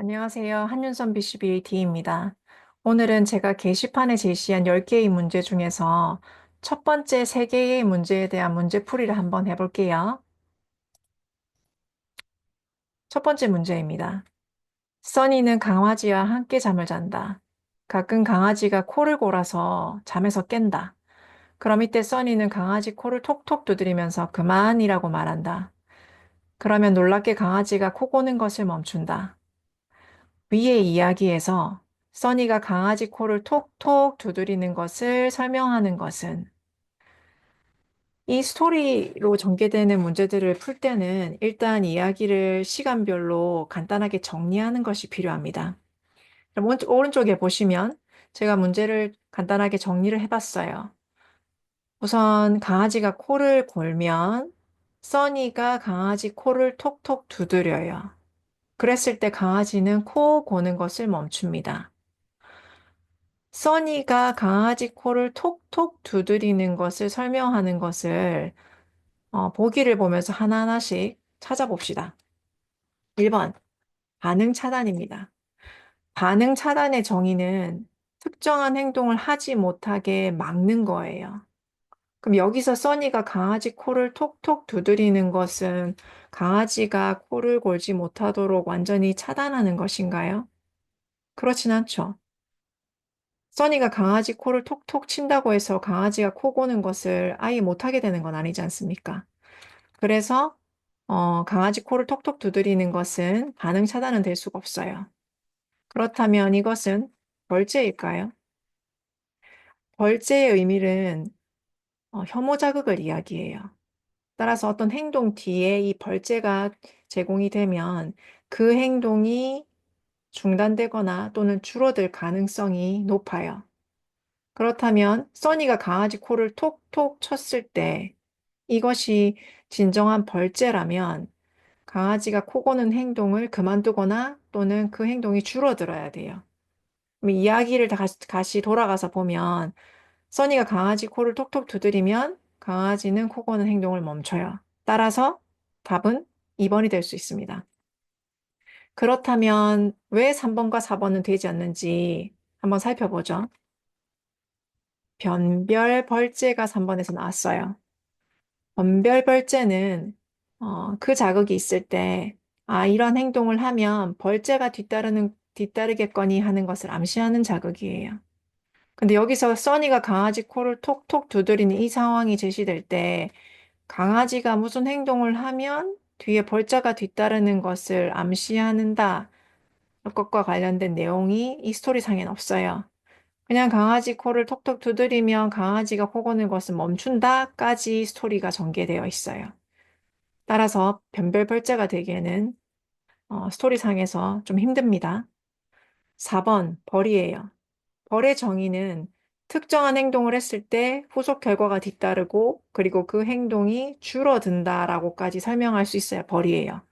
안녕하세요. 한윤선 BCBA D입니다. 오늘은 제가 게시판에 제시한 10개의 문제 중에서 첫 번째 3개의 문제에 대한 문제풀이를 한번 해볼게요. 첫 번째 문제입니다. 써니는 강아지와 함께 잠을 잔다. 가끔 강아지가 코를 골아서 잠에서 깬다. 그럼 이때 써니는 강아지 코를 톡톡 두드리면서 그만이라고 말한다. 그러면 놀랍게 강아지가 코 고는 것을 멈춘다. 위의 이야기에서 써니가 강아지 코를 톡톡 두드리는 것을 설명하는 것은 이 스토리로 전개되는 문제들을 풀 때는 일단 이야기를 시간별로 간단하게 정리하는 것이 필요합니다. 그럼 오른쪽에 보시면 제가 문제를 간단하게 정리를 해봤어요. 우선 강아지가 코를 골면 써니가 강아지 코를 톡톡 두드려요. 그랬을 때 강아지는 코 고는 것을 멈춥니다. 써니가 강아지 코를 톡톡 두드리는 것을 설명하는 것을 보기를 보면서 하나하나씩 찾아봅시다. 1번, 반응 차단입니다. 반응 차단의 정의는 특정한 행동을 하지 못하게 막는 거예요. 그럼 여기서 써니가 강아지 코를 톡톡 두드리는 것은 강아지가 코를 골지 못하도록 완전히 차단하는 것인가요? 그렇진 않죠. 써니가 강아지 코를 톡톡 친다고 해서 강아지가 코 고는 것을 아예 못하게 되는 건 아니지 않습니까? 그래서 강아지 코를 톡톡 두드리는 것은 반응 차단은 될 수가 없어요. 그렇다면 이것은 벌죄일까요? 벌죄의 의미는 혐오 자극을 이야기해요. 따라서 어떤 행동 뒤에 이 벌죄가 제공이 되면 그 행동이 중단되거나 또는 줄어들 가능성이 높아요. 그렇다면 써니가 강아지 코를 톡톡 쳤을 때 이것이 진정한 벌죄라면 강아지가 코 고는 행동을 그만두거나 또는 그 행동이 줄어들어야 돼요. 그럼 이야기를 다시 돌아가서 보면 써니가 강아지 코를 톡톡 두드리면 강아지는 코 고는 행동을 멈춰요. 따라서 답은 2번이 될 수 있습니다. 그렇다면 왜 3번과 4번은 되지 않는지 한번 살펴보죠. 변별 벌제가 3번에서 나왔어요. 변별 벌제는 그 자극이 있을 때, 이런 행동을 하면 벌제가 뒤따르겠거니 하는 것을 암시하는 자극이에요. 근데 여기서 써니가 강아지 코를 톡톡 두드리는 이 상황이 제시될 때, 강아지가 무슨 행동을 하면 뒤에 벌자가 뒤따르는 것을 암시하는다. 것과 관련된 내용이 이 스토리상엔 없어요. 그냥 강아지 코를 톡톡 두드리면 강아지가 코 고는 것을 멈춘다까지 스토리가 전개되어 있어요. 따라서 변별벌제가 되기에는 스토리상에서 좀 힘듭니다. 4번 벌이에요. 벌의 정의는 특정한 행동을 했을 때 후속 결과가 뒤따르고 그리고 그 행동이 줄어든다라고까지 설명할 수 있어야 벌이에요.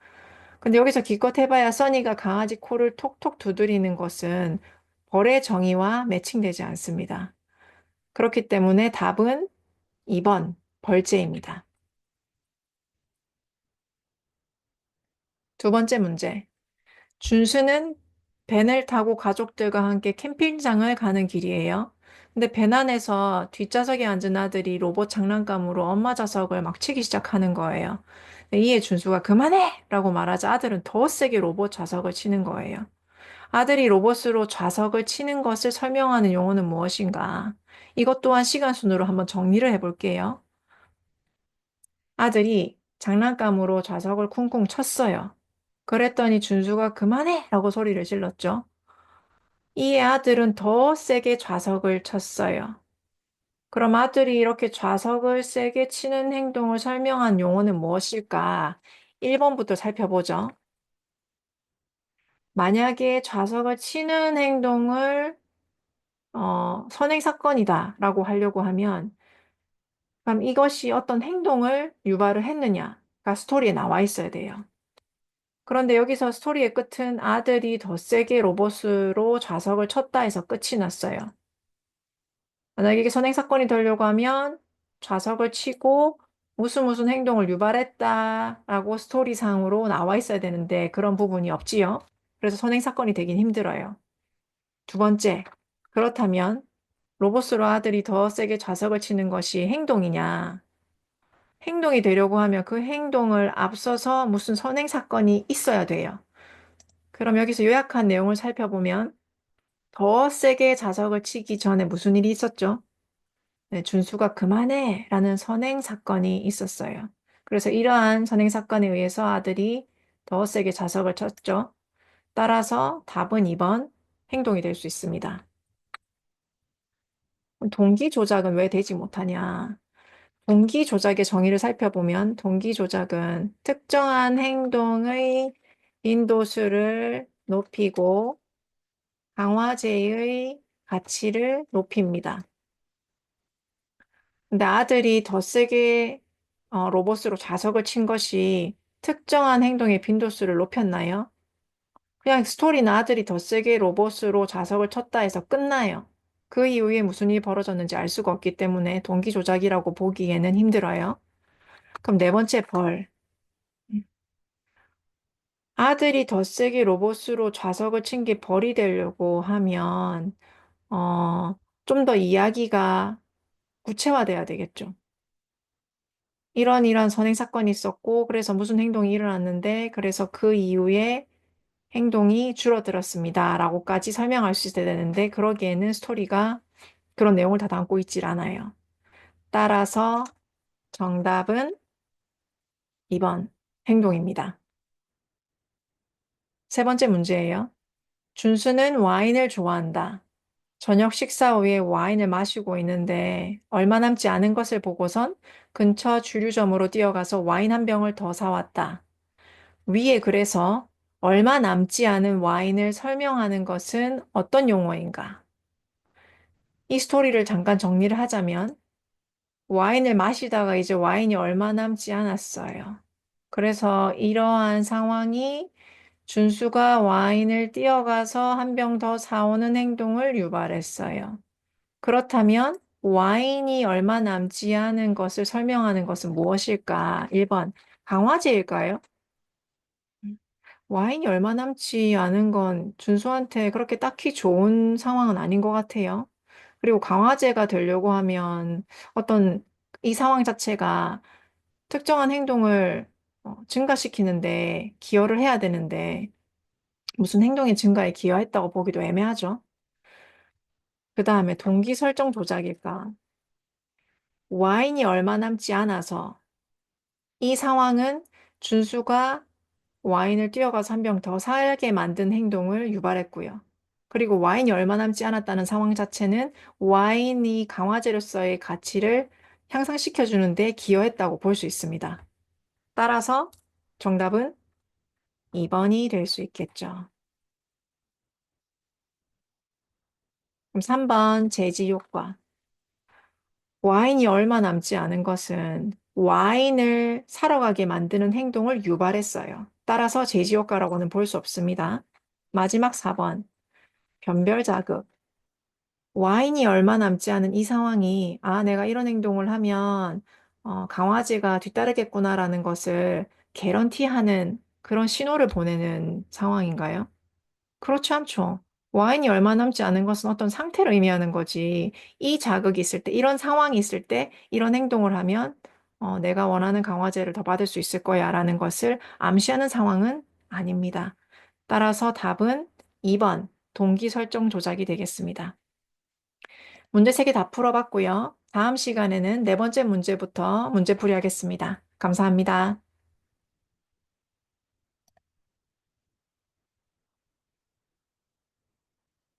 근데 여기서 기껏 해봐야 써니가 강아지 코를 톡톡 두드리는 것은 벌의 정의와 매칭되지 않습니다. 그렇기 때문에 답은 2번 벌제입니다. 두 번째 문제. 준수는 벤을 타고 가족들과 함께 캠핑장을 가는 길이에요. 근데 벤 안에서 뒷좌석에 앉은 아들이 로봇 장난감으로 엄마 좌석을 막 치기 시작하는 거예요. 이에 준수가 그만해! 라고 말하자 아들은 더 세게 로봇 좌석을 치는 거예요. 아들이 로봇으로 좌석을 치는 것을 설명하는 용어는 무엇인가? 이것 또한 시간 순으로 한번 정리를 해볼게요. 아들이 장난감으로 좌석을 쿵쿵 쳤어요. 그랬더니 준수가 그만해! 라고 소리를 질렀죠. 이에 아들은 더 세게 좌석을 쳤어요. 그럼 아들이 이렇게 좌석을 세게 치는 행동을 설명한 용어는 무엇일까? 1번부터 살펴보죠. 만약에 좌석을 치는 행동을 선행사건이다 라고 하려고 하면 그럼 이것이 어떤 행동을 유발을 했느냐가 스토리에 나와 있어야 돼요. 그런데 여기서 스토리의 끝은 아들이 더 세게 로봇으로 좌석을 쳤다 해서 끝이 났어요. 만약에 이게 선행사건이 되려고 하면 좌석을 치고 무슨 행동을 유발했다라고 스토리상으로 나와 있어야 되는데 그런 부분이 없지요. 그래서 선행 사건이 되긴 힘들어요. 두 번째, 그렇다면 로봇으로 아들이 더 세게 좌석을 치는 것이 행동이냐? 행동이 되려고 하면 그 행동을 앞서서 무슨 선행 사건이 있어야 돼요. 그럼 여기서 요약한 내용을 살펴보면 더 세게 자석을 치기 전에 무슨 일이 있었죠? 네, 준수가 그만해 라는 선행 사건이 있었어요. 그래서 이러한 선행 사건에 의해서 아들이 더 세게 자석을 쳤죠. 따라서 답은 2번 행동이 될 수 있습니다. 그럼 동기 조작은 왜 되지 못하냐? 동기 조작의 정의를 살펴보면 동기 조작은 특정한 행동의 빈도수를 높이고 강화제의 가치를 높입니다. 근데 아들이 더 세게 로봇으로 자석을 친 것이 특정한 행동의 빈도수를 높였나요? 그냥 스토리는 아들이 더 세게 로봇으로 자석을 쳤다 해서 끝나요. 그 이후에 무슨 일이 벌어졌는지 알 수가 없기 때문에 동기 조작이라고 보기에는 힘들어요. 그럼 네 번째 벌. 아들이 더 세게 로봇으로 좌석을 친 게 벌이 되려고 하면, 좀 더 이야기가 구체화돼야 되겠죠. 이런 선행 사건이 있었고, 그래서 무슨 행동이 일어났는데, 그래서 그 이후에 행동이 줄어들었습니다. 라고까지 설명할 수 있어야 되는데, 그러기에는 스토리가 그런 내용을 다 담고 있질 않아요. 따라서 정답은 2번 행동입니다. 세 번째 문제예요. 준수는 와인을 좋아한다. 저녁 식사 후에 와인을 마시고 있는데 얼마 남지 않은 것을 보고선 근처 주류점으로 뛰어가서 와인 한 병을 더 사왔다. 위에 그래서 얼마 남지 않은 와인을 설명하는 것은 어떤 용어인가? 이 스토리를 잠깐 정리를 하자면 와인을 마시다가 이제 와인이 얼마 남지 않았어요. 그래서 이러한 상황이 준수가 와인을 뛰어가서 한 병 더 사오는 행동을 유발했어요. 그렇다면 와인이 얼마 남지 않은 것을 설명하는 것은 무엇일까? 1번, 강화제일까요? 와인이 얼마 남지 않은 건 준수한테 그렇게 딱히 좋은 상황은 아닌 것 같아요. 그리고 강화제가 되려고 하면 어떤 이 상황 자체가 특정한 행동을 증가시키는데 기여를 해야 되는데 무슨 행동의 증가에 기여했다고 보기도 애매하죠. 그 다음에 동기 설정 조작일까? 와인이 얼마 남지 않아서 이 상황은 준수가 와인을 뛰어가서 한 병 더 사게 만든 행동을 유발했고요. 그리고 와인이 얼마 남지 않았다는 상황 자체는 와인이 강화제로서의 가치를 향상시켜주는 데 기여했다고 볼 수 있습니다. 따라서 정답은 2번이 될 수 있겠죠. 그럼 3번 제지 효과. 와인이 얼마 남지 않은 것은 와인을 사러 가게 만드는 행동을 유발했어요. 따라서 제지 효과라고는 볼 수 없습니다. 마지막 4번, 변별 자극. 와인이 얼마 남지 않은 이 상황이, 내가 이런 행동을 하면, 강화제가 뒤따르겠구나라는 것을 개런티하는 그런 신호를 보내는 상황인가요? 그렇지 않죠. 와인이 얼마 남지 않은 것은 어떤 상태를 의미하는 거지. 이 자극이 있을 때, 이런 상황이 있을 때, 이런 행동을 하면, 내가 원하는 강화제를 더 받을 수 있을 거야 라는 것을 암시하는 상황은 아닙니다. 따라서 답은 2번, 동기 설정 조작이 되겠습니다. 문제 3개 다 풀어봤고요. 다음 시간에는 네 번째 문제부터 문제풀이 하겠습니다. 감사합니다.